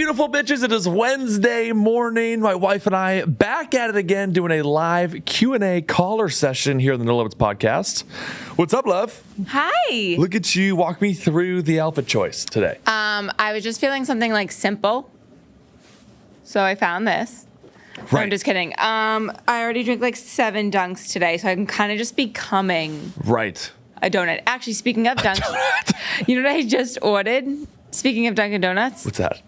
beautiful bitches. It is Wednesday morning. My wife and I back at it again doing a live Q&A caller session here on the No Limits podcast. What's up, love? Hi. Look at you. Walk me through the outfit choice today. I was just feeling something like simple. So I found this. Right. No, I'm just kidding. I already drank like 7 dunks today, so I can kind of just becoming Right. a donut. Actually, speaking of dunks, you know what I just ordered? Speaking of Dunkin' Donuts. What's that?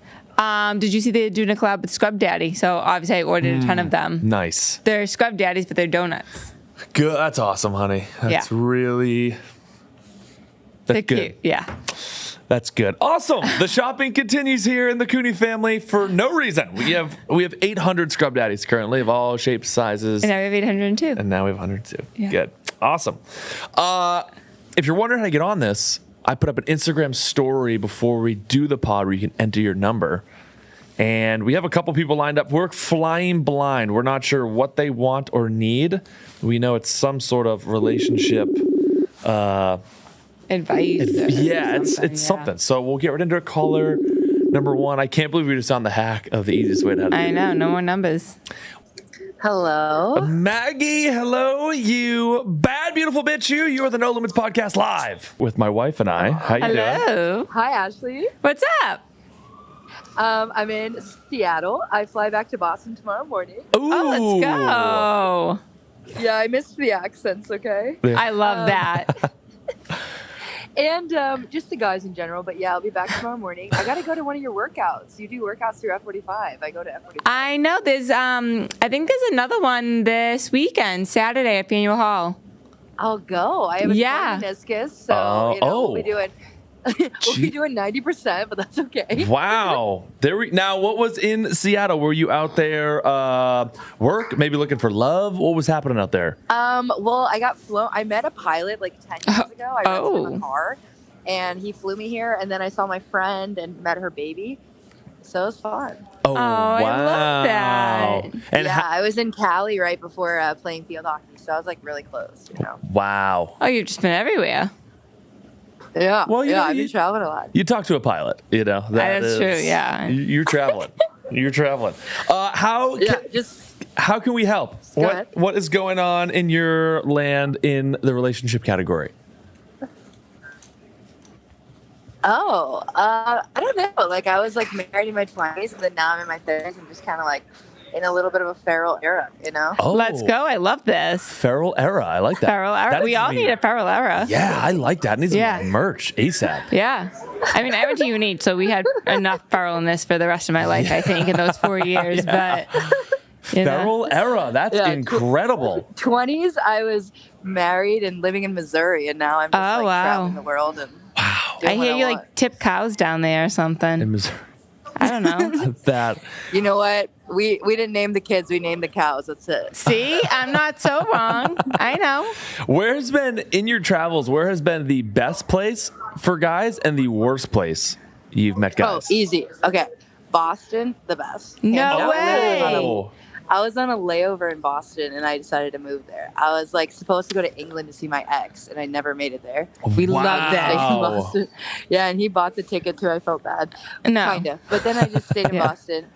Did you see they doing a collab with Scrub Daddy? So obviously I ordered a ton of them. Nice. They're Scrub Daddies, but they're donuts. Good. That's awesome, honey. That's Yeah. They're good. cute. Yeah. That's good. Awesome. The shopping continues here in the Cooneys family for no reason. We have 800 Scrub Daddies currently of all shapes, sizes. And now we have 802. And now we have 102. Yeah. Good. Awesome. If you're wondering how to get on this, I put up an Instagram story before we do the pod where you can enter your number. And we have a couple people lined up. We're flying blind. We're not sure what they want or need. We know it's some sort of relationship. Advice. It's something. So we'll get right into caller number 1. I can't believe we just found the hack of the easiest way to have I know. No more numbers. Hello. Maggie, hello, you bad, beautiful bitch. You are the No Limits podcast live with my wife and I. How you doing? Hello. Hi, Ashley. What's up? I'm in Seattle. I fly back to Boston tomorrow morning. Ooh. Oh, let's go. Yeah, I missed the accents, okay? I love that. And just the guys in general. But yeah, I'll be back tomorrow morning. I got to go to one of your workouts. You do workouts through F45. I go to F45. I know there's I think there's another one this weekend, Saturday at Faneuil Hall. I'll go. I have a meniscus, so we'll be doing 90%, but that's okay. Wow. Now, what was in Seattle? Were you out there work? Maybe looking for love? What was happening out there? Well, I got flown. I met a pilot like 10 years ago. I rented him a car, and he flew me here. And then I saw my friend and met her baby. So it was fun. Oh, wow. I love that. And I was in Cali right before playing field hockey, so I was like really close. You know. Wow. Oh, you've just been everywhere. Yeah. Well, I've been traveling a lot. You talk to a pilot, you know. That's true, yeah. You're traveling. You're traveling. How can we help? What is going on in your land in the relationship category? Oh, I don't know. Like I was like married in my 20s, and then now I'm in my 30s. I'm just kind of like in a little bit of a feral era, you know? Oh, let's go. I love this. Feral era. I like that. Feral era. We all need a feral era. Yeah, I like that. It needs to be merch ASAP. Yeah. I mean, I went to uni, so we had enough feralness for the rest of my life, I think, in those 4 years. Yeah. But feral era. That's incredible. 20s, I was married and living in Missouri, and now I'm just traveling the world. And I hear you like tip cows down there or something. In Missouri. I don't know. That. You know what? We didn't name the kids. We named the cows. That's it. See? I'm not so wrong. I know. Where has been, in your travels, where has been the best place for guys and the worst place you've met guys? Oh, easy. Okay. Boston, the best. No way. I was on a layover in Boston, and I decided to move there. I was like supposed to go to England to see my ex, and I never made it there. We love that. In Boston. Yeah, and he bought the ticket too. I felt bad. No. Kind of. But then I just stayed in Boston.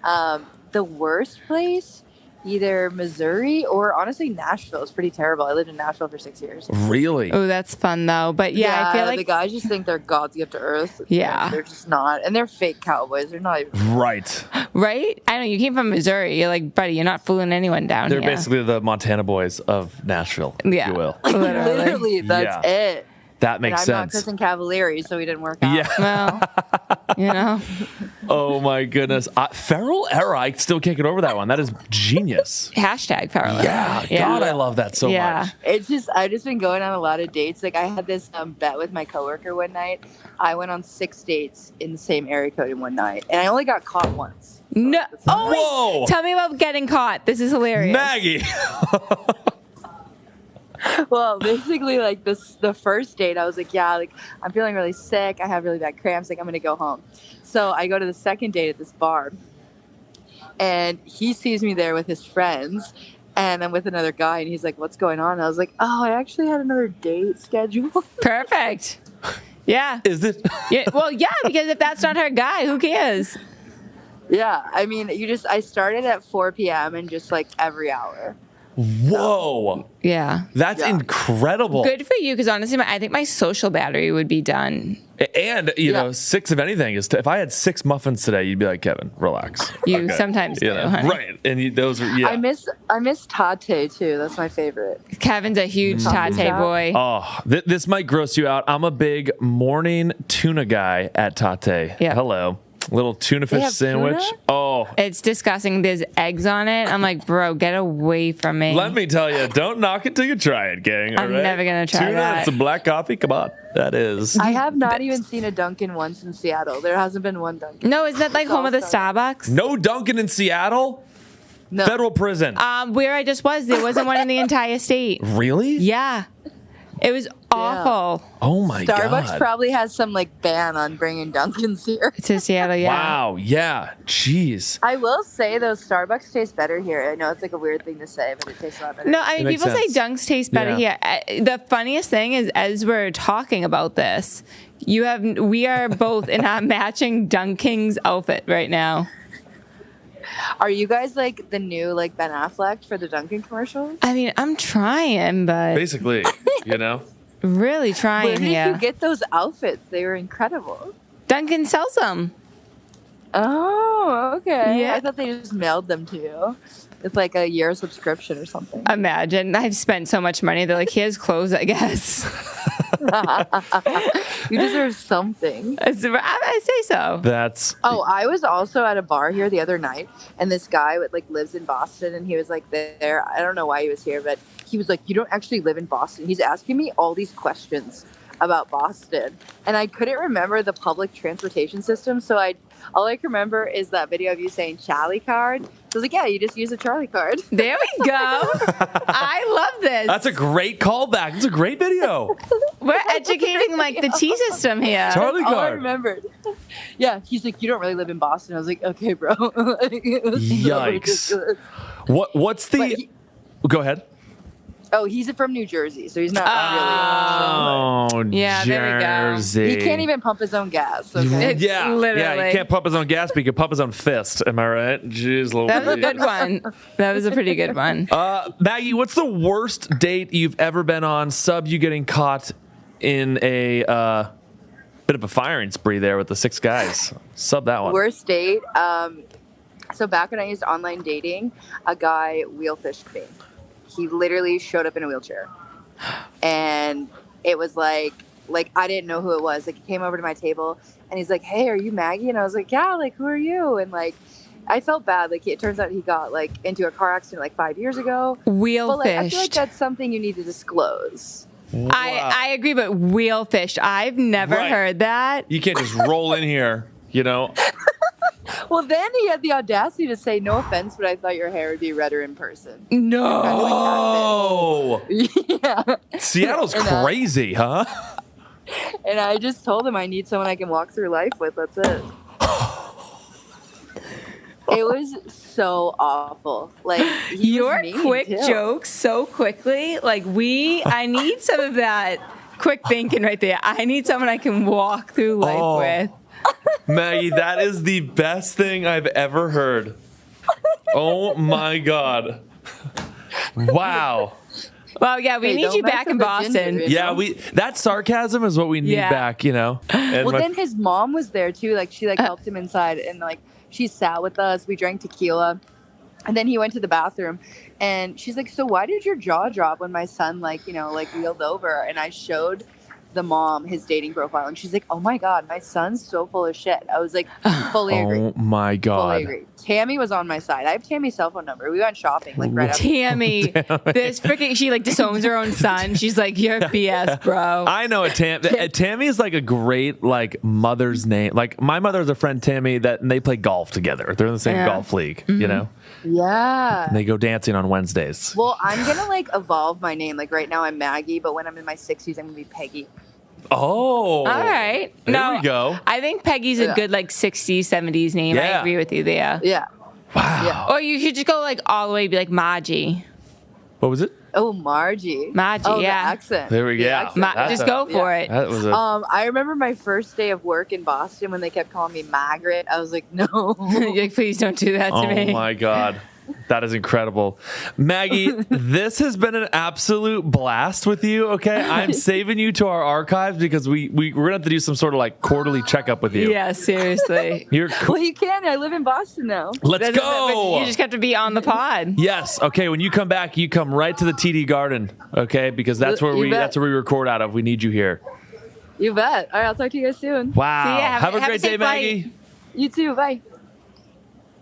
The worst place, either Missouri or honestly Nashville. It's pretty terrible. I lived in Nashville for 6 years. Really? Oh, that's fun though. But yeah, I feel like the guys just think they're God's gift to earth. Yeah. They're just not. And they're fake cowboys. They're not even. Right. Right? I know. You came from Missouri. You're like, buddy, you're not fooling anyone down They're here. basically the Montana boys of Nashville, if you will. Literally, that's it. That makes I'm sense. not Kristen Cavallari, so we didn't work out. Yeah. Well, you know. Oh my goodness. Feral era. I still can't get over that one. That is genius. Hashtag feral. Yeah. God, I love that so much. It's just, I've just been going on a lot of dates. Like I had this bet with my coworker one night. I went on 6 dates in the same area code in one night, and I only got caught once. So No. Oh, whoa. wait. Tell me about getting caught. This is hilarious. Maggie. Well, basically, like the first date, I was like, yeah, like I'm feeling really sick. I have really bad cramps. Like I'm gonna go home. So I go to the second date at this bar, and he sees me there with his friends, and I'm with another guy, and he's like, "What's going on?" And I was like, "Oh, I actually had another date scheduled." Perfect. Yeah. Is it? Yeah. Well, yeah, because if that's not her guy, who cares? Yeah, I mean, I started at 4 p.m. and just like every hour. Whoa. Yeah. That's incredible. Good for you, because honestly, I think my social battery would be done. And, you know, 6 of anything is, if I had 6 muffins today, you'd be like, Kevin, relax. You sometimes do, honey. Right. And those are, I miss Tate too. That's my favorite. Kevin's a huge Tate boy. Oh, this might gross you out. I'm a big morning tuna guy at Tate. Yeah. Hello. Little tuna fish sandwich. Tuna? Oh. It's disgusting. There's eggs on it. I'm like, bro, get away from me. Let me tell you, don't knock it till you try it, gang. I'm never going to try tuna, that. It's a black coffee. Come on. That is. I have not even seen a Dunkin' once in Seattle. There hasn't been one Dunkin'. No, is that like home of the Starbucks? No Dunkin' in Seattle? No. Federal prison. Where I just was, there wasn't one in the entire state. Really? Yeah. It was awful. Oh my God. Starbucks probably has some like ban on bringing Dunkins here. To Seattle, yeah. Wow. Yeah. Jeez. I will say though, Starbucks tastes better here. I know it's like a weird thing to say, but it tastes a lot better. No, I mean, It makes people say sense. Dunks taste better here. The funniest thing is, as we're talking about this, we are both in our matching Dunkings outfit right now. Are you guys like the new like Ben Affleck for the Dunkin' commercials? I mean, I'm trying, but Basically, you know? really Where trying did here. you get those outfits? They were incredible. Dunkin' sells them. Oh, okay. Yeah. I thought they just mailed them to you. It's like a year subscription or something. Imagine. I've spent so much money. They're like, here's clothes, I guess. You deserve something. I say so. That's. Oh, I was also at a bar here the other night, and this guy like lives in Boston, and he was like there. I don't know why he was here, but he was like, "You don't actually live in Boston." He's asking me all these questions about Boston, and I couldn't remember the public transportation system, so all I can remember is that video of you saying Charlie card. So I was like, yeah, you just use a Charlie card. There we go. I love this. That's a great callback. It's a great video. We're educating like the T system here. Charlie All I card. remembered. Yeah, he's like, you don't really live in Boston. I was like, okay, bro. It was so Yikes. ridiculous. What's the. Go ahead. Oh, he's from New Jersey, so he's not Oh, Yeah, there we go. Jersey. really. He can't even pump his own gas. Okay. It's Yeah, literally. he can't pump his own gas, but he can pump his own fist. Am I right? Jeez, little That was a Louise. good one. That was a pretty good one. Maggie, what's the worst date you've ever been on? Sub, you getting caught in a bit of a firing spree there with the 6 guys. Sub that one. Worst date. So back when I used online dating, a guy wheelfished me. He literally showed up in a wheelchair, and it was like I didn't know who it was. Like he came over to my table, and he's like, "Hey, are you Maggie?" And I was like, "Yeah." Like, who are you? And like, I felt bad. Like it turns out he got like into a car accident like 5 years ago. Wheel But like, I feel like fished. that's something you need to disclose. I agree, but wheel fished. I've never Right. heard that. You can't just roll in here, you know? Well, then he had the audacity to say, "No offense, but I thought your hair would be redder in person." No. Oh, Yeah. Seattle's And, crazy, huh? And I just told him I need someone I can walk through life with. That's it. It was so awful. Like he Your was mean, quick too. jokes so quickly. Like I need some of that quick thinking right there. I need someone I can walk through life Oh. with. Maggie, that is the best thing I've ever heard. Oh my God. Wow. Well, yeah, we Hey, need don't you mess back in with the ginger, Boston. you Yeah, know? that sarcasm is what we need Yeah. back, you know? And Well, my- then his mom was there too. Like she helped him inside, and like she sat with us. We drank tequila, and then he went to the bathroom, and she's like, "So why did your jaw drop when my son like wheeled over?" And I showed the mom his dating profile, and she's like, "Oh my God, my son's so full of shit." I was like, fully agree. oh my Fully God. agree. Tammy was on my side. I have Tammy's cell phone number. We went shopping like right after. Tammy, this freaking, she like disowns her own son. She's like, you're BS, bro. I know it. Tammy is like a great like mother's name. Like my mother has a friend Tammy and they play golf together. They're in the same Yeah. golf league, you know. Yeah. And they go dancing on Wednesdays. Well, I'm gonna like evolve my name. Like right now, I'm Maggie, but when I'm in my 60s, I'm gonna be Peggy. Oh, All right. There No, we go. I think Peggy's a Yeah. good like 60s, 70s name. I Yeah. agree with you there. Yeah. Wow. Yeah. Or you could just go like all the way, be like Maji. What was it? Oh, Margie. Margie, oh, yeah. The accent. There we The go. accent. Just go for it. That was I remember my first day of work in Boston when they kept calling me Margaret. I was like, no. You're like, please don't do that to me. Oh my God. That is incredible. Maggie, this has been an absolute blast with you. Okay. I'm saving you to our archives because we're going to have to do some sort of like quarterly checkup with you. Yeah, seriously. You're cool. Well, you can. I live in Boston now. Let's go. You just have to be on the pod. Yes. Okay. When you come back, you come right to the TD Garden. Okay. Because that's where You bet. that's where we record out of. We need you here. You bet. All right. I'll talk to you guys soon. Wow. See ya. Have a Have a great day, safe flight. Maggie. You too. Bye.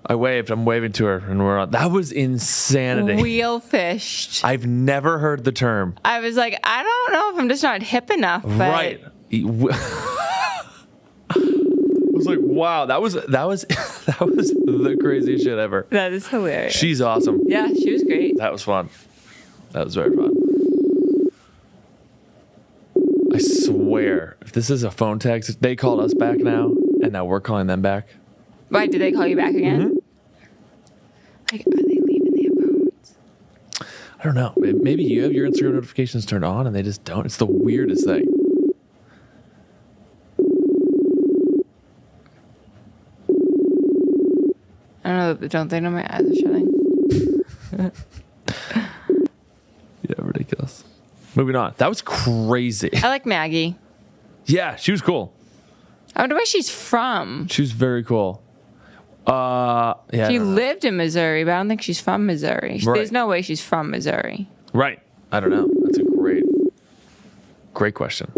I waved. I'm waving to her, and we're on. That was insanity. Wheel fished. I've never heard the term. I was like, I don't know if I'm just not hip enough. But Right. I was like, wow, that was the craziest shit ever. That is hilarious. She's awesome. Yeah, she was great. That was fun. That was very fun. I swear, if this is a phone text, they called us back now, and now we're calling them back. Why, did they call you back again? Like, are they leaving their phones? I don't know. Maybe you have your Instagram notifications turned on, and they just don't. It's the weirdest thing. I don't know. Don't they know my eyes are shutting? Yeah, ridiculous. Moving on. That was crazy. I like Maggie. Yeah, she was cool. I wonder where she's from. She was very cool. Yeah. I She don't know. lived in Missouri, but I don't think she's from Missouri. Right. There's no way she's from Missouri. Right. I don't know. That's a great question.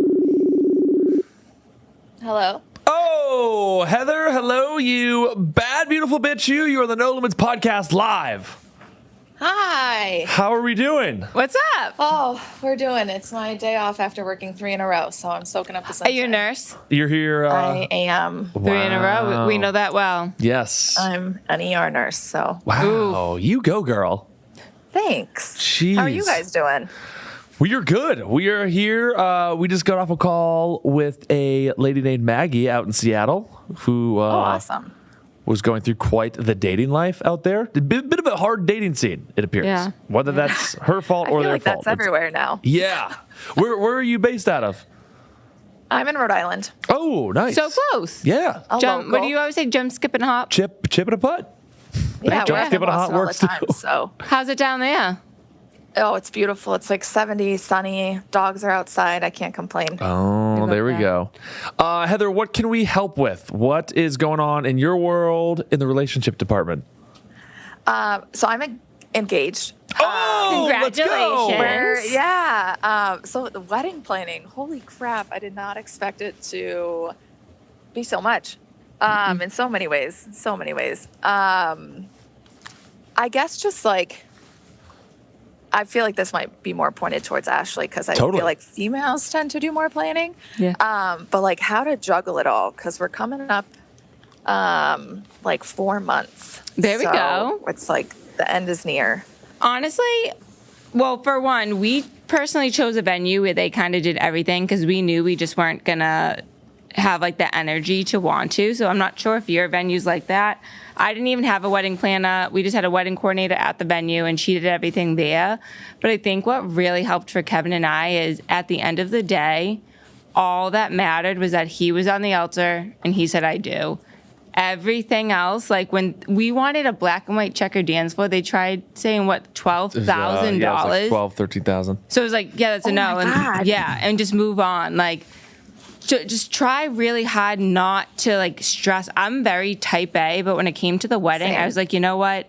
Hello. Oh, Heather, hello, you bad, beautiful bitch. You are the No Limits podcast live. Hi. How are we doing? What's up? Oh, we're doing. It's my day off after working 3 in a row, so I'm soaking up the Are sunshine. you a nurse? You're here. I am. 3 in a row. We know that well. Yes. I'm an ER nurse, so Wow. You go, girl. thanks. Jeez. How are you guys doing? We are good. We are here. We just got off a call with a lady named Maggie out in Seattle who Awesome. was going through quite the dating life out there. A bit of a hard dating scene, it appears. Yeah. Whether that's her fault I or feel their like fault. that's everywhere now. Yeah. Where are you based out of? I'm in Rhode Island. Oh, nice. So close. Yeah. A Jump. What local. do you always say? Jump, skip, and hop. Chip and a putt. Yeah, Jump, we're skip, in and a hop Boston all works the time, too. so How's it down there? oh, it's beautiful. It's like 70, sunny. Dogs are outside. I can't complain. Oh, there we that. go. Heather, what can we help with? What is going on in your world in the relationship department? So I'm engaged. Oh, let's go. Congratulations. So the wedding planning, holy crap, I did not expect it to be so much. In so many ways. I guess just like, I feel like this might be more pointed towards Ashley because I Totally. feel like females tend to do more planning. Yeah. But like how to juggle it all because we're coming up like 4 months. There we So go. It's like the end is near. Honestly, well, for one, we personally chose a venue where they kind of did everything because we knew we just weren't going to have like the energy to want to. So I'm not sure if your venue's like that. I didn't even have a wedding planner. We just had a wedding coordinator at the venue and she did everything there. But I think what really helped for Kevin and I is at the end of the day, all that mattered was that he was on the altar and he said, I do. Everything else, like when we wanted a black and white checker dance floor, they tried saying what, $12,000. Yeah, it was like 12, 13,000. So it was like, yeah, that's a no, my and God. yeah, and just move on. Like, just try really hard not to like stress. I'm very type A, but when it came to the wedding, Same. I was like, you know what?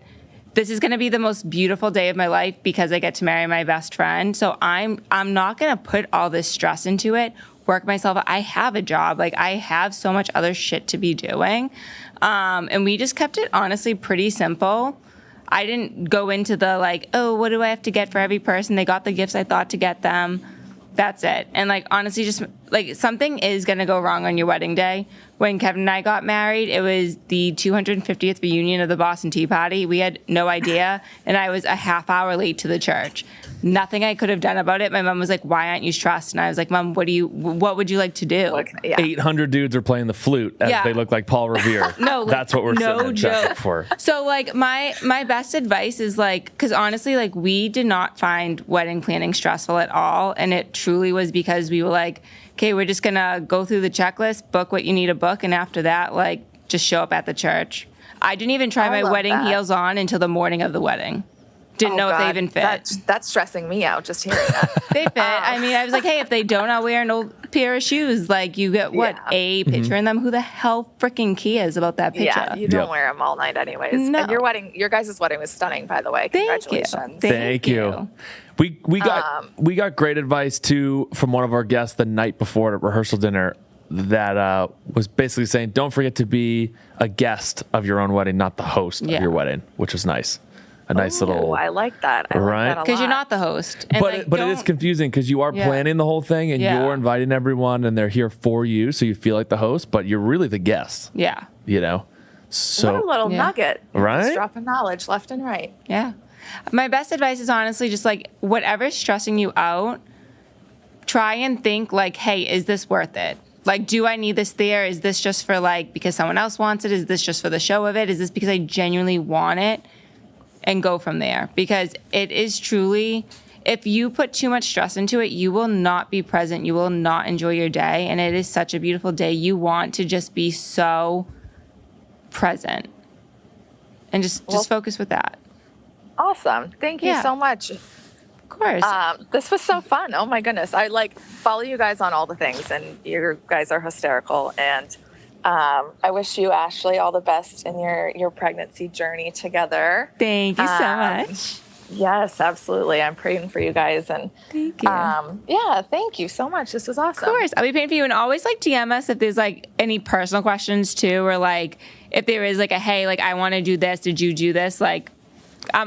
This is going to be the most beautiful day of my life because I get to marry my best friend. So I'm not going to put all this stress into it. Work myself. I have a job. Like I have so much other shit to be doing. And we just kept it honestly pretty simple. I didn't go into the like, oh, what do I have to get for every person? They got the gifts I thought to get them. That's it. And like honestly, just like something is going to go wrong on your wedding day. When Kevin and I got married, it was the 250th reunion of the Boston Tea Party. We had no idea, and I was a half hour late to the church. Nothing I could have done about it. My mom was like, "Why aren't you stressed?" And I was like, "Mom, what would you like to do?" 800 dudes are playing the flute as they look like Paul Revere. No, like, that's what we're no sitting joke for. So like my best advice is like, because honestly, like we did not find wedding planning stressful at all, and it truly was because we were like, okay, we're just gonna go through the checklist, book what you need to book, and after that, like just show up at the church. I didn't even try my wedding heels on until the morning of the wedding. Didn't know if they even fit. That's stressing me out just hearing that. They fit. I mean, I was like, hey, if they don't, I'll wear an old pair of shoes. Like, you get a picture in them. Who the hell freaking cares about that picture? Yeah, you don't wear them all night anyways. No. And your guys' wedding was stunning, by the way. Congratulations. Thank you. We got great advice too from one of our guests the night before at rehearsal dinner that was basically saying, don't forget to be a guest of your own wedding, not the host of your wedding, which was nice. A nice little. I like that. I right? like that because you're not the host. And but it is confusing because you are planning the whole thing and you're inviting everyone and they're here for you, so you feel like the host, but you're really the guest. Yeah. You know. So what a little nugget. Right? Just dropping knowledge left and right. Yeah. My best advice is honestly just like whatever's stressing you out, try and think like, hey, is this worth it? Like, do I need this there? Is this just for like because someone else wants it? Is this just for the show of it? Is this because I genuinely want it? And go from there, because it is truly, if you put too much stress into it, you will not be present. You will not enjoy your day. And it is such a beautiful day. You want to just be so present and just focus with that. Awesome. Thank you so much. Of course. This was so fun. Oh my goodness. I follow you guys on all the things and you guys are hysterical. And I wish you, Ashley, all the best in your pregnancy journey together. Thank you so much. Yes, absolutely. I'm praying for you guys. And thank you. Thank you so much. This was awesome. Of course. I'll be praying for you. And always like DM us if there's like any personal questions too, or like if there is like a, hey, like I want to do this. Did you do this? Like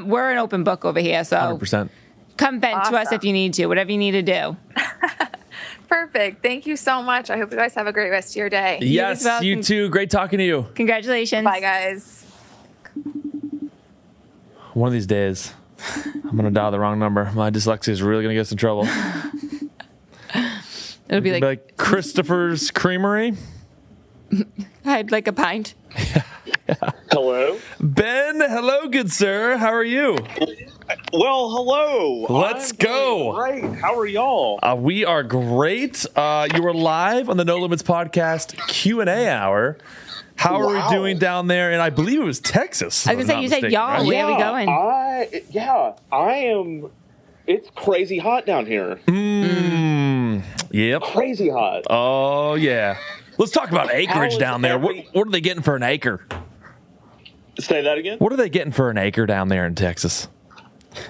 we're an open book over here. So 100%. Come vent to us if you need to, whatever you need to do. Perfect. Thank you so much. I hope you guys have a great rest of your day. Yes, you too. Great talking to you. Congratulations. Bye, guys. One of these days, I'm going to dial the wrong number. My dyslexia is really going to get us in trouble. It'll be like Christopher's Creamery. I'd like a pint. Hello. Ben, hello, good sir. How are you? Well, hello. Let's go. Great. How are y'all? We are great. You were live on the No Limits podcast Q&A hour. How are we doing down there? And I believe it was Texas. I was going to say, you said y'all. Right? Where are we going? I am. It's crazy hot down here. Yep. Crazy hot. Oh, yeah. Let's talk about acreage down there. What are they getting for an acre? Say that again? What are they getting for an acre down there in Texas?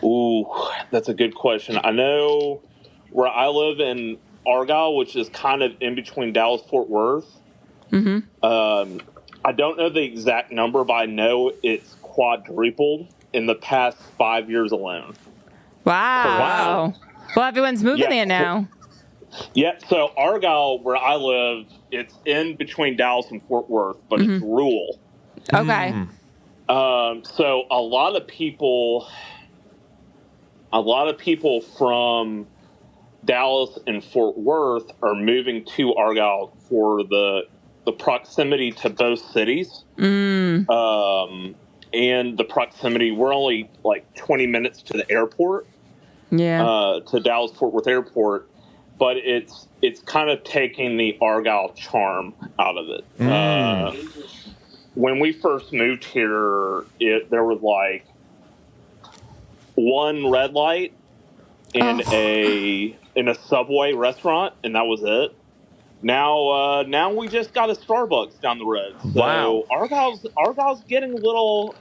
Ooh, that's a good question. I know where I live in Argyle, which is kind of in between Dallas and Fort Worth. Mm-hmm. I don't know the exact number, but I know it's quadrupled in the past 5 years alone. Wow. Well, everyone's moving there now. Yeah, so Argyle, where I live, it's in between Dallas and Fort Worth, but it's rural. Okay. So a lot of people from Dallas and Fort Worth are moving to Argyle for the proximity to both cities. And the proximity, we're only like 20 minutes to the airport. Yeah. To Dallas Fort Worth Airport. But it's kind of taking the Argyle charm out of it. When we first moved here, there was like one red light and a Subway restaurant, and that was it. Now we just got a Starbucks down the road. So wow. Argyle's getting a little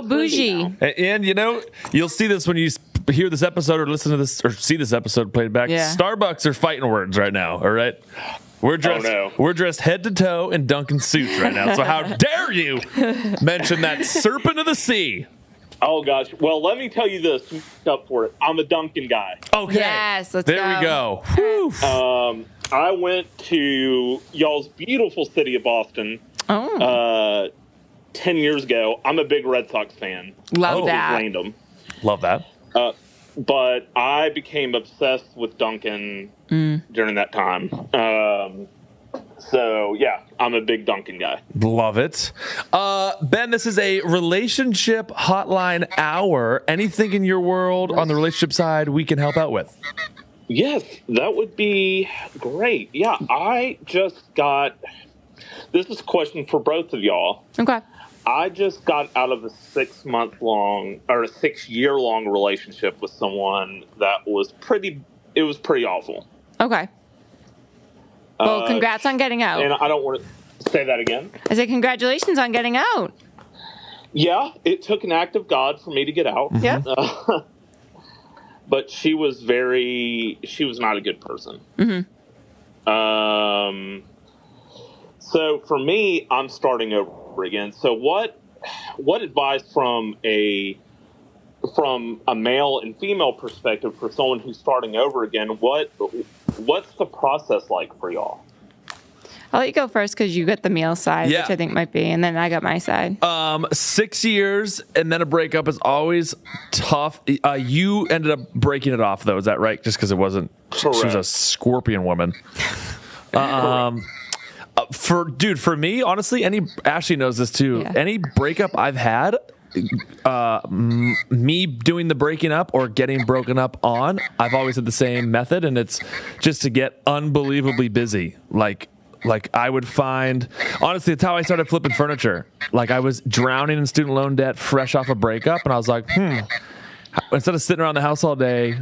bougie. And you know, you'll see this when you hear this episode or listen to this or see this episode played back. Yeah. Starbucks are fighting words right now. All right. We're dressed head to toe in Dunkin' suits right now. So how dare you mention that serpent of the sea? Oh gosh. Well, let me tell you this. Up for it. I'm a Dunkin' guy. Okay. Yes. Let's there we go. Whew. I went to y'all's beautiful city of Boston. 10 years ago. I'm a big Red Sox fan. Love that. Random. Love that. But I became obsessed with Duncan during that time. So, yeah, I'm a big Duncan guy. Love it. Ben, this is a relationship hotline hour. Anything in your world on the relationship side we can help out with? Yes, that would be great. Yeah, I just got... This is a question for both of y'all. Okay. I just got out of a 6-year-long relationship with someone that was pretty awful. Okay. Well, congrats on getting out. And I don't want to say that again. I said congratulations on getting out. Yeah, it took an act of God for me to get out. Yeah. But she was not a good person. Mm-hmm. So for me, I'm starting over again. So what advice from a male and female perspective for someone who's starting over again, what's the process like for y'all? I'll let you go first because you got the male side, Yeah. which I think might be, and then I got my side. 6 years and then a breakup is always tough. You ended up breaking it off, though. Is that right? Just because it wasn't. Correct. She was a scorpion woman. For me, honestly, Ashley knows this too. Yeah. Any breakup I've had, me doing the breaking up or getting broken up on, I've always had the same method, and it's just to get unbelievably busy. Like I would find, honestly, it's how I started flipping furniture. Like I was drowning in student loan debt, fresh off a breakup, and I was like, instead of sitting around the house all day,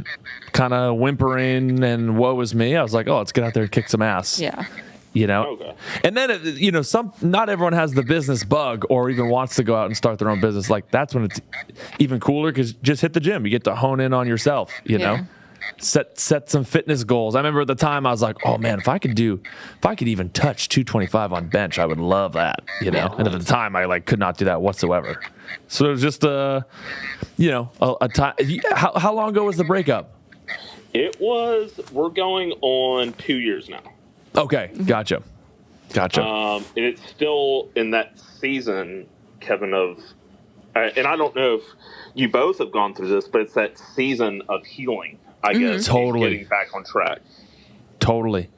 kind of whimpering and woe is me, I was like, oh, let's get out there and kick some ass. Yeah. You know, Okay. And then not everyone has the business bug or even wants to go out and start their own business. Like that's when it's even cooler because just hit the gym. You get to hone in on yourself. You know, set some fitness goals. I remember at the time I was like, oh man, if I could even touch 225 on bench, I would love that. You know, and at the time I could not do that whatsoever. So it was just a time. How long ago was the breakup? We're going on 2 years now. Okay, gotcha. And it's still in that season, Kevin, and I don't know if you both have gone through this, but it's that season of healing, I guess. Totally. Getting back on track. Totally.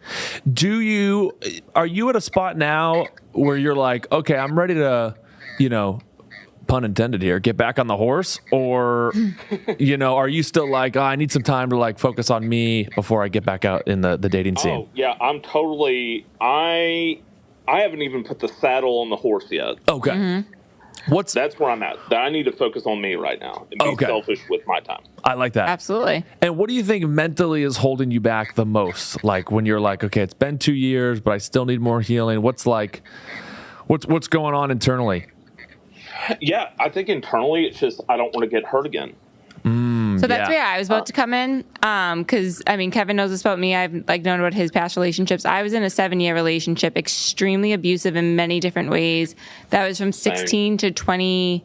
Are you at a spot now where you're like, okay, I'm ready to, pun intended here, get back on the horse? Or, are you still like, I need some time to focus on me before I get back out in the dating scene? Oh, yeah, I'm totally, I haven't even put the saddle on the horse yet. Okay. Mm-hmm. That's where I'm at. I need to focus on me right now and be selfish with my time. I like that. Absolutely. And what do you think mentally is holding you back the most? Like when you're like, okay, it's been 2 years, but I still need more healing. What's going on internally? Yeah, I think internally it's just I don't want to get hurt again. So that's where I was about to come in. Because, Kevin knows this about me. I've known about his past relationships. I was in a 7-year relationship, extremely abusive in many different ways. That was from 16 to 20,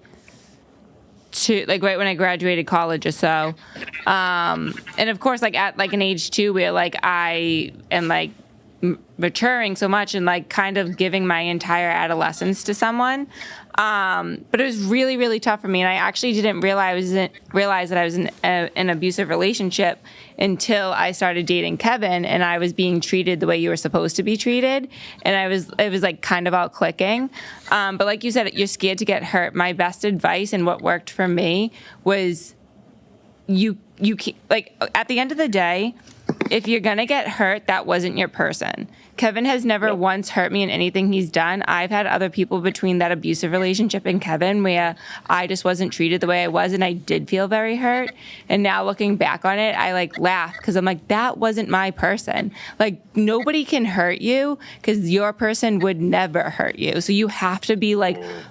right when I graduated college or so. And of course, at an age 2 where I am maturing so much and kind of giving my entire adolescence to someone. But it was really, really tough for me. And I actually didn't realize that I was in an abusive relationship until I started dating Kevin and I was being treated the way you were supposed to be treated. And it was kind of all clicking. But like you said, you're scared to get hurt. My best advice and what worked for me was you at the end of the day, if you're going to get hurt, that wasn't your person. Kevin has never once hurt me in anything he's done. I've had other people between that abusive relationship and Kevin where I just wasn't treated the way I was and I did feel very hurt. And now looking back on it, I laugh because I'm like, that wasn't my person. Nobody can hurt you because your person would never hurt you. So you have to be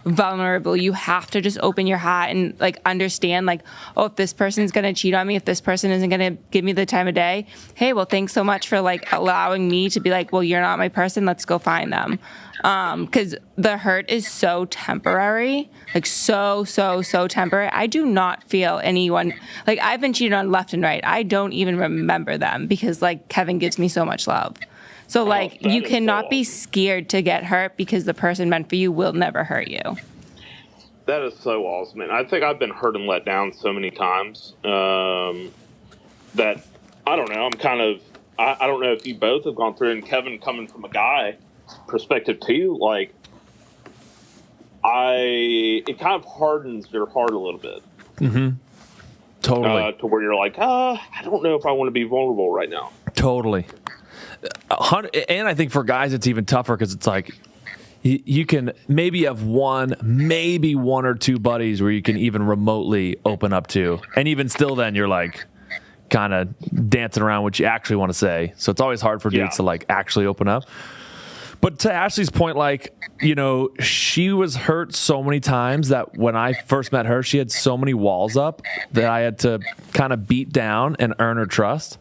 vulnerable. You have to just open your heart and understand if this person's going to cheat on me, if this person isn't going to give me the time of day, hey, well, thanks so much for allowing me to be well, you're not my person. Let's go find them. because the hurt is so temporary, like so temporary. I do not feel anyone, like I've been cheated on left and right. I don't even remember them because like Kevin gives me so much love. So like you cannot be scared to get hurt because the person meant for you will never hurt you. That is so awesome, man. I think I've been hurt and let down so many times that I don't know. I'm kind of I don't know if you both have gone through, and Kevin, coming from a guy perspective too, like it kind of hardens your heart a little bit. Mm-hmm. Totally. To where you're like, I don't know if I want to be vulnerable right now. Totally. And I think for guys it's even tougher because it's like you can maybe have maybe one or two buddies where you can even remotely open up to, and even still then you're like kind of dancing around what you actually want to say. So it's always hard for dudes to like actually open up. But to Ashley's point, like, you know, she was hurt so many times that when I first met her, she had so many walls up that I had to kind of beat down and earn her trust.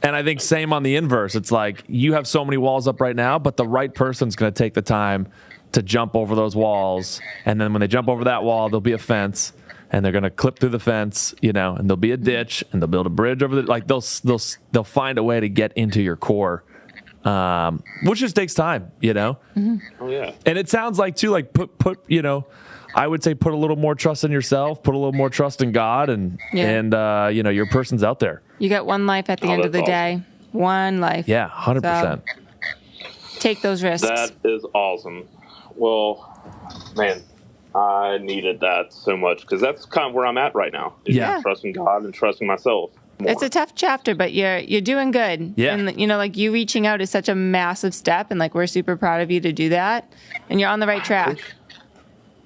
And I think same on the inverse. It's like you have so many walls up right now, but the right person's going to take the time to jump over those walls. And then when they jump over that wall, there'll be a fence and they're going to clip through the fence, you know, and there'll be a ditch and they'll build a bridge over the, like they'll find a way to get into your core. Which just takes time, you know? Mm-hmm. Oh yeah. And it sounds like too, like put, you know, I would say put a little more trust in yourself, put a little more trust in God, and you know, your person's out there. You got one life at the end of the day. One life. Yeah, 100%. So, take those risks. That is awesome. Well, man, I needed that so much because that's kind of where I'm at right now. Yeah. Trusting God and trusting myself more. It's a tough chapter, but you're doing good. Yeah. And, you know, like you reaching out is such a massive step, and like we're super proud of you to do that, and you're on the right track.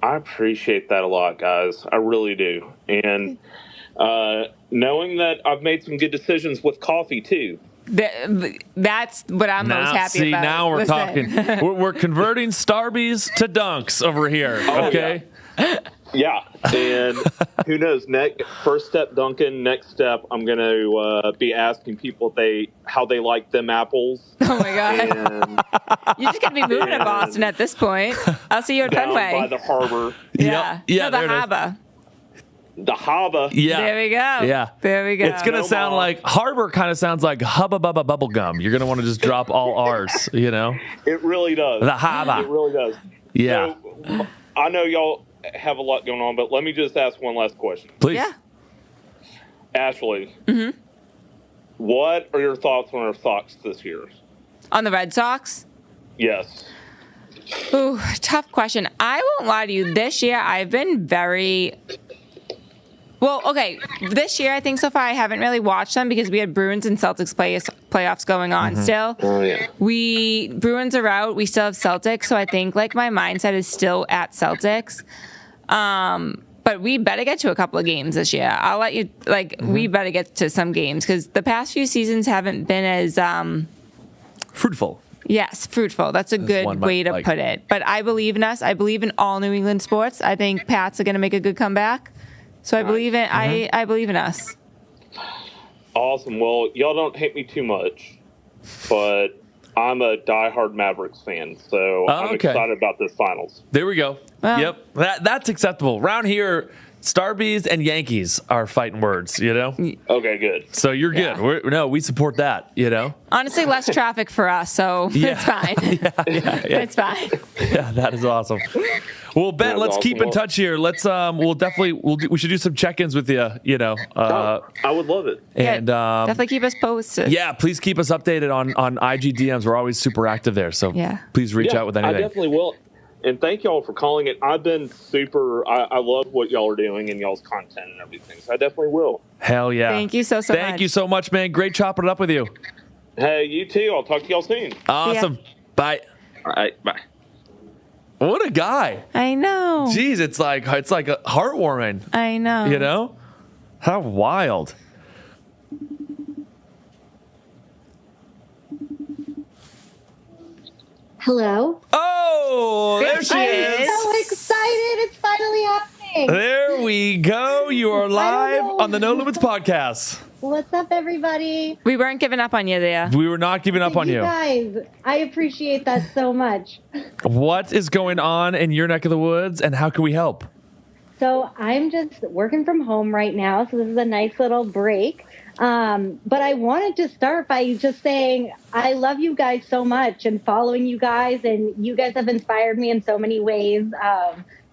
I appreciate that a lot, guys. I really do. And knowing that I've made some good decisions with coffee, too. That's what I'm most happy about. Now we're talking. We're converting Starbies to Dunks over here, okay? Yeah. And who knows? First step, Duncan. Next step, I'm going to be asking people how they like them apples. Oh, my God. And You're just going to be moving to Boston at this point. I'll see you at Fenway. by the harbor. Yeah. Yeah, no, the harbor. The harbor. Yeah. There we go. Yeah. There we go. It's going to sound like, harbor kind of sounds like hubba bubba bubble gum. You're going to want to just drop all R's, you know? It really does. The harbor. It really does. Yeah. So, I know y'all have a lot going on, but let me just ask one last question. Please. Yeah. Ashley, what are your thoughts on our Sox this year? On the Red Sox? Yes. Ooh, tough question. I won't lie to you. This year, I've been very... Well, okay. This year, I think so far, I haven't really watched them because we had Bruins and Celtics playoffs going on still. Oh, yeah. Bruins are out. We still have Celtics. So I think, like, my mindset is still at Celtics. But we better get to a couple of games this year. I'll let you, like, we better get to some games because the past few seasons haven't been as... Fruitful. Yes, fruitful. That's a good way to put it. But I believe in us. I believe in all New England sports. I think Pats are going to make a good comeback. So I believe in I believe in us. Awesome. Well, y'all don't hate me too much, but I'm a diehard Mavericks fan, so I'm excited about this finals. There we go. Well, yep. That's acceptable. Around here, Starbies and Yankees are fighting words, you know? Okay, good. So you're good. We support that, you know? Honestly, less traffic for us, so it's fine. It's fine. Yeah, that is awesome. Well, Ben, let's keep in touch here. Let's we should do some check-ins with you, you know. I would love it. And definitely keep us posted. Yeah, please keep us updated on IG DMs. We're always super active there. So please reach out with anything. I definitely will. And thank y'all for calling it. I've been I love what y'all are doing and y'all's content and everything. So I definitely will. Hell yeah. Thank you so much. Thank you so much, man. Great chopping it up with you. Hey, you too. I'll talk to y'all soon. Awesome. Bye. All right, bye. What a guy. I know. Jeez, it's like a heartwarming. I know. You know? How wild. Hello. Oh, there she is. I'm so excited. It's finally happening. There we go. You are live on the No Limits podcast. What's up, everybody? We weren't giving up on you, Leah. We were not giving up on you. Guys, I appreciate that so much. What is going on in your neck of the woods, and how can we help? So I'm just working from home right now, so this is a nice little break. But I wanted to start by just saying I love you guys so much and following you guys, and you guys have inspired me in so many ways.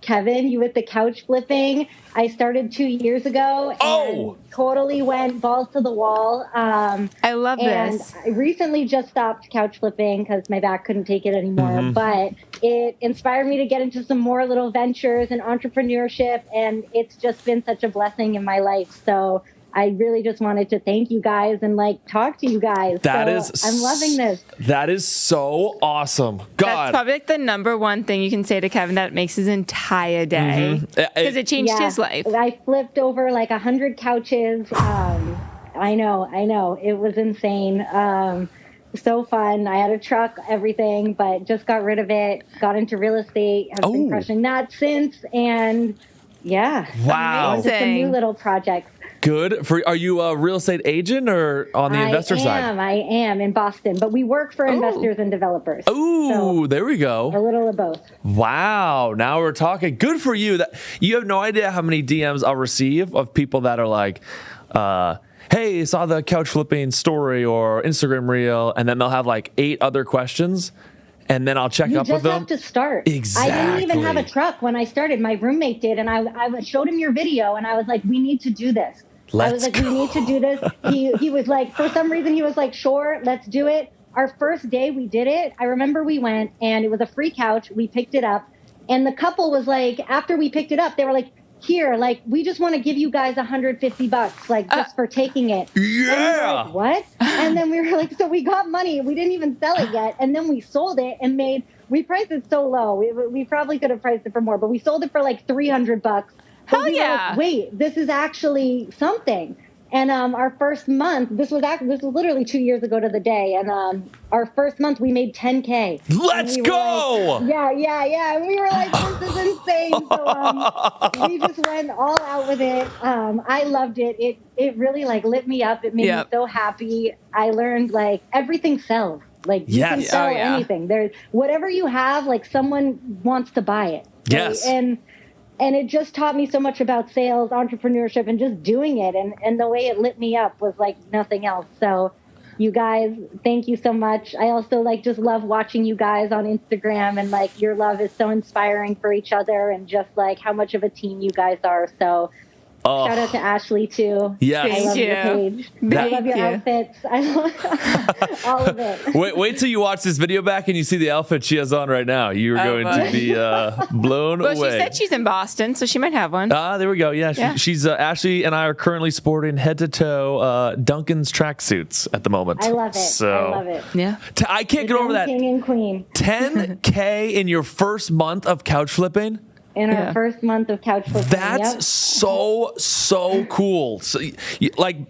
Kevin, you with the couch flipping. I started 2 years ago and totally went balls to the wall. I love this. And I recently just stopped couch flipping because my back couldn't take it anymore. But it inspired me to get into some more little ventures and entrepreneurship. And it's just been such a blessing in my life. So I really just wanted to thank you guys and talk to you guys. I'm loving this. That is so awesome. God. That's probably the number one thing you can say to Kevin that makes his entire day. Because it changed his life. I flipped over 100 couches. I know. It was insane. So fun. I had a truck, everything, but just got rid of it. Got into real estate. Have been crushing that since. And wow. Just some new little projects. Good. Are you a real estate agent or on the investor side? I am in Boston, but we work for investors and developers. Ooh, there we go. A little of both. Wow. Now we're talking. Good for you. That you have no idea how many DMs I'll receive of people that are like, hey, saw the couch flipping story or Instagram reel, and then they'll have 8 other questions. And then I'll check up with them. You just have to start. Exactly. I didn't even have a truck when I started. My roommate did, and I showed him your video, and I was like, we need to do this. I was like, we need to do this. He was like, for some reason, he was like, sure, let's do it. Our first day we did it, I remember we went, and it was a free couch. We picked it up, and the couple was like, after we picked it up, they were like, here, we just want to give you guys $150, just for taking it. Yeah. And we were like, what? And then we were like, so we got money. We didn't even sell it yet. And then we sold it and we priced it so low. We probably could have priced it for more, but we sold it for $300. Hell yeah. Wait, this is actually something. And our first month, this was literally 2 years ago to the day. And our first month, we made $10K. Let's go! Yeah. And we were like, this is insane. So we just went all out with it. I loved it. It really lit me up. It made me so happy. I learned everything sells. You can sell anything. There's whatever you have. Someone wants to buy it. Yes. Right? And it just taught me so much about sales, entrepreneurship, and just doing it. And the way it lit me up was like nothing else. So you guys, thank you so much. I also just love watching you guys on Instagram, and your love is so inspiring for each other, and just how much of a team you guys are. So shout out to Ashley too. Yes. I love your page. I love your outfits. I love all of it. Wait till you watch this video back and you see the outfit she has on right now. You're going to be blown away. Well, she said she's in Boston, so she might have one. There we go. Yeah, she's Ashley and I are currently sporting head to toe Duncan's tracksuits at the moment. I love it. I love it. Yeah. I can't get over that. King and queen. 10K in your first month of couch flipping. In our first month of couch flipping. That's so cool. So,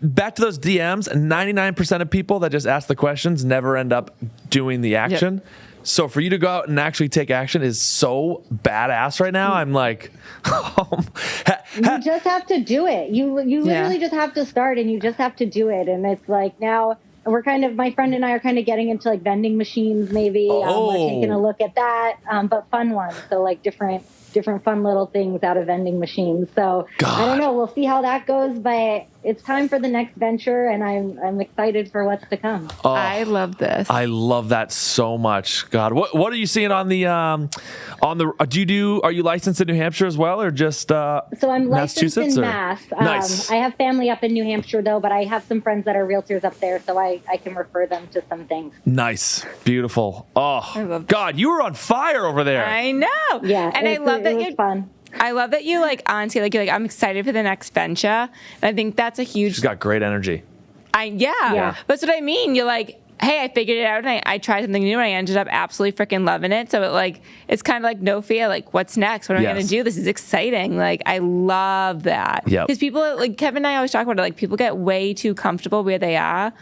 back to those DMs, 99% of people that just ask the questions never end up doing the action. Yep. So for you to go out and actually take action is so badass right now. I'm like, you just have to do it. You literally just have to start, and you just have to do it. And it's now we're my friend and I are kind of getting into vending machines. Maybe we're taking a look at that, but fun ones. So different fun little things out of vending machines. So I don't know. We'll see how that goes, but it's time for the next venture, and I'm excited for what's to come. Oh, I love this. I love that so much. God, what are you seeing on the are you licensed in New Hampshire as well, or just so I'm licensed Massachusetts? In Mass. Nice. I have family up in New Hampshire though, but I have some friends that are realtors up there, so I can refer them to some things. Nice, beautiful. Oh, I love God, you were on fire over there. I know. Yeah, and I love that you're fun. I love that you honestly you're I'm excited for the next venture. And I think that's a huge. She's got great energy. Yeah. That's what I mean. You're hey, I figured it out, and I tried something new, and I ended up absolutely freaking loving it. So it's kind of no fear. What's next? What am I going to do? This is exciting. I love that. Yeah. Because people Kevin and I always talk about it. People get way too comfortable where they are,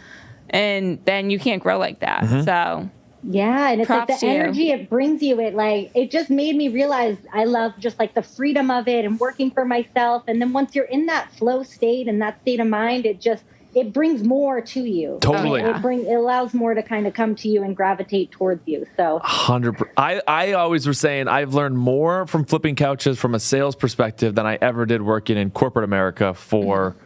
and then you can't grow like that. Mm-hmm. So. Yeah, and it's the energy it brings you. It just made me realize I love just the freedom of it and working for myself. And then once you're in that flow state and that state of mind, it it brings more to you. Totally. It allows more to kind of come to you and gravitate towards you. So 100%. I always was saying I've learned more from flipping couches from a sales perspective than I ever did working in corporate America for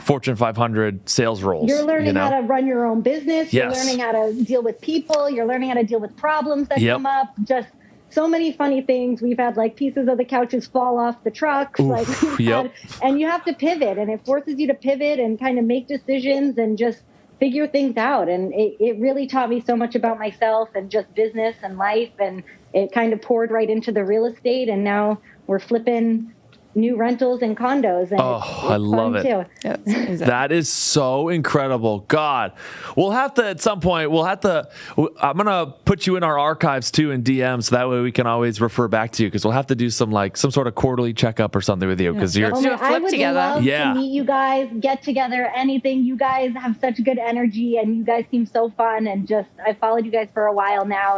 Fortune 500 sales roles. You're learning how to run your own business. You're Yes. learning how to deal with people. You're learning how to deal with problems that come up. Just so many funny things. We've had like pieces of the couches fall off the trucks. And you have to pivot, and it forces you to pivot and kind of make decisions and just figure things out. And it really taught me so much about myself and just business and life. And it kind of poured right into the real estate. And now we're flipping new rentals and condos. And it's I love it. too. That is so incredible. God, we'll have to, at some point, I'm going to put you in our archives too in DM. So that way we can always refer back to you. Cause we'll have to do some sort of quarterly checkup or something with you. Cause you're, I would love to meet you guys, get together, anything. You guys have such good energy and you guys seem so fun. And I followed you guys for a while now.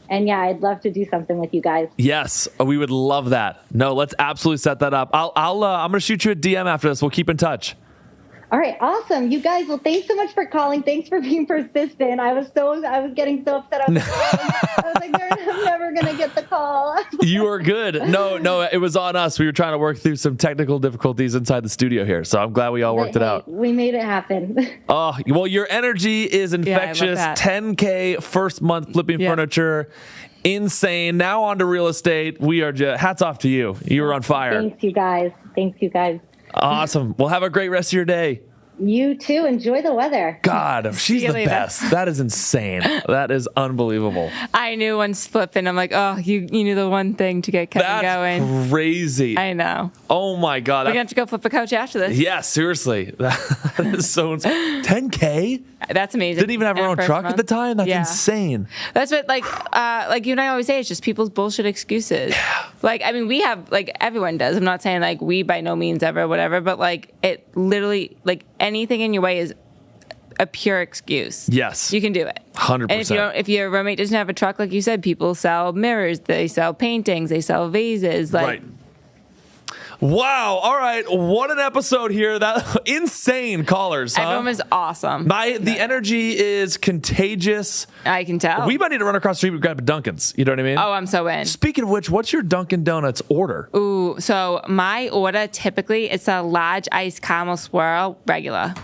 And yeah, I'd love to do something with you guys. Yes, we would love that. No, let's absolutely set that up. I'm going to shoot you a DM after this. We'll keep in touch. All right, awesome. You guys, well, thanks so much for calling. Thanks for being persistent. I was getting so upset. I was like, I'm never going to get the call. You are good. No, it was on us. We were trying to work through some technical difficulties inside the studio here. So I'm glad we all worked it out. We made it happen. Oh, well, your energy is infectious. 10K first month flipping furniture. Insane. Now on to real estate. We are just hats off to you. You were on fire. Thanks, you guys. Awesome. Well, have a great rest of your day. You too. Enjoy the weather. God, she's the best. That is insane. That is unbelievable. I knew once flipping. I'm like, oh, you knew the one thing to get Kevin going. That's crazy. I know. Oh my God. We're going to have to go flip a couch after this. Yeah, seriously. That is so insane. 10K? That's amazing. Didn't even have her own truck at the time? That's insane. That's what, like you and I always say, it's just people's bullshit excuses. Yeah. Like, I mean, we have, like, everyone does. I'm not saying, like, we by no means ever, whatever, but, like, it literally, like, anything in your way is a pure excuse. Yes. You can do it. 100%. And if your roommate doesn't have a truck, like you said, people sell mirrors, they sell paintings, they sell vases. Like, right. Wow. All right. What an episode here. That insane callers. Huh? Everyone was awesome. The energy is contagious. I can tell. We might need to run across the street and grab a Dunkin's. You know what I mean? Oh, I'm so in. Speaking of which, what's your Dunkin' Donuts order? Ooh, so my order typically it's a large iced caramel swirl regular.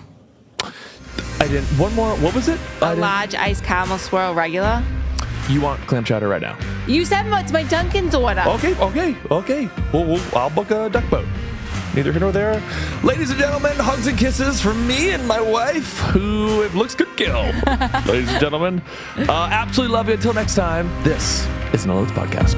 I didn't. One more. What was it? A large iced caramel swirl regular. You want clam chowder right now? You said it's my Dunkin's order. Okay. I'll book a duck boat. Neither here nor there. Ladies and gentlemen, hugs and kisses from me and my wife, who, if looks could kill. Ladies and gentlemen, absolutely love you. Until next time, this is an Alerts Podcast.